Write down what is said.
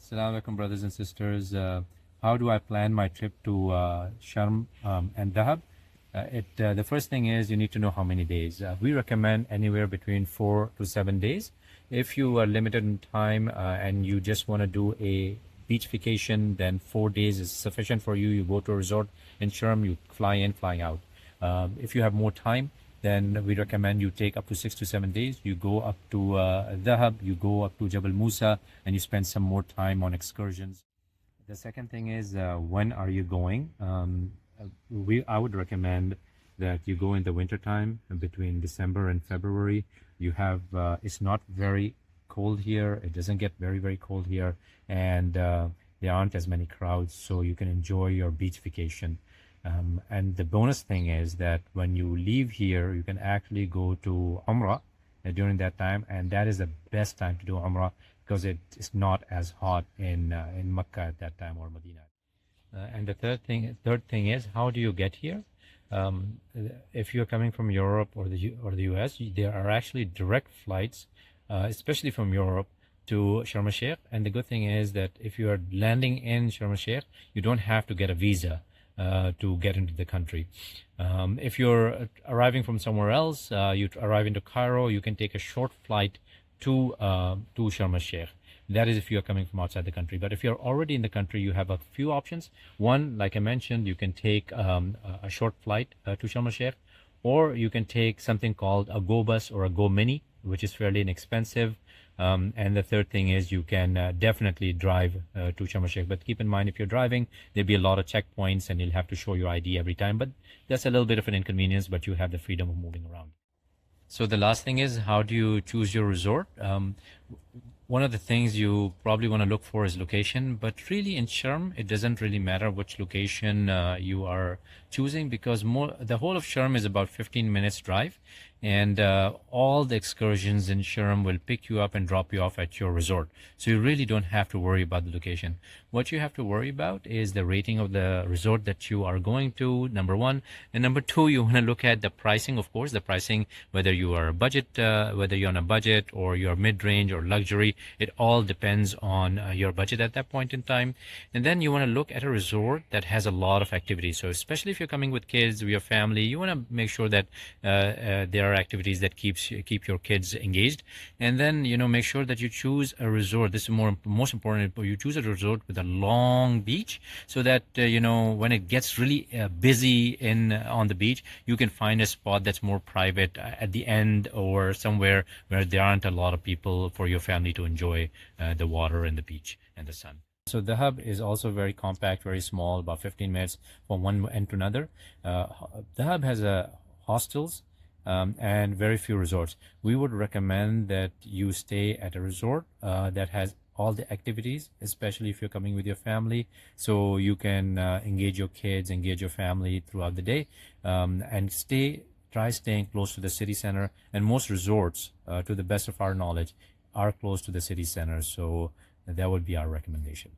Assalamu alaikum, brothers and sisters. How do I plan my trip to Sharm and Dahab? The first thing is you need to know how many days. We recommend anywhere between 4 to 7 days. If you are limited in time and you just want to do a beach vacation, then 4 days is sufficient for you. You go to a resort in Sharm, you fly in, fly out. If you have more time, then we recommend you take up to 6 to 7 days. You go up to Dahab, you go up to Jabal Musa, and you spend some more time on excursions. The second thing is when are you going? I would recommend that you go in the winter time between December and February. You have it's not very cold here. It doesn't get very cold here, and there aren't as many crowds, so you can enjoy your beach vacation. And the bonus thing is that when you leave here, you can actually go to Umrah during that time, and that is the best time to do Umrah because it is not as hot in Mecca at that time or Medina. And the third thing is, how do you get here? If you're coming from Europe or the US, there are actually direct flights, especially from Europe, to Sharm el-Sheikh. And the good thing is that if you are landing in Sharm el-Sheikh, you don't have to get a visa to get into the country. If you're arriving from somewhere else, you arrive into Cairo, you can take a short flight to Sharm el-Sheikh. That is if you are coming from outside the country. But if you're already in the country, you have a few options. One, like I mentioned, you can take a short flight to Sharm el-Sheikh, or you can take something called a Go Bus or a Go Mini, which is fairly inexpensive. And the third thing is you can definitely drive to Sharm el-Sheikh. But keep in mind, if you're driving, there'll be a lot of checkpoints and you'll have to show your ID every time. But that's a little bit of an inconvenience, but you have the freedom of moving around. So the last thing is, how do you choose your resort? One of the things you probably want to look for is location, but really in Sharm, it doesn't really matter which location you are choosing, because the whole of Sharm is about 15 minutes drive, and all the excursions in Sharm will pick you up and drop you off at your resort. So you really don't have to worry about the location. What you have to worry about is the rating of the resort that you are going to, number one. And number two, you want to look at the pricing, of course, the pricing, whether you are whether you're on a budget or you're mid-range or luxury. It all depends on your budget at that point in time. And then you want to look at a resort that has a lot of activities. So especially if you're coming with kids or your family, you want to make sure that there are activities that keep your kids engaged. And then, make sure that you choose a resort. This is most important. You choose a resort with a long beach, so that when it gets really busy on the beach, you can find a spot that's more private at the end or somewhere where there aren't a lot of people for your family to enjoy the water and the beach and the sun. So Dahab is also very compact, very small, about 15 minutes from one end to another. Dahab has hostels and very few resorts. We would recommend that you stay at a resort that has all the activities, especially if you're coming with your family, so you can engage your kids, engage your family throughout the day, and try staying close to the city center. And most resorts, to the best of our knowledge, are close to the city center, so that would be our recommendation.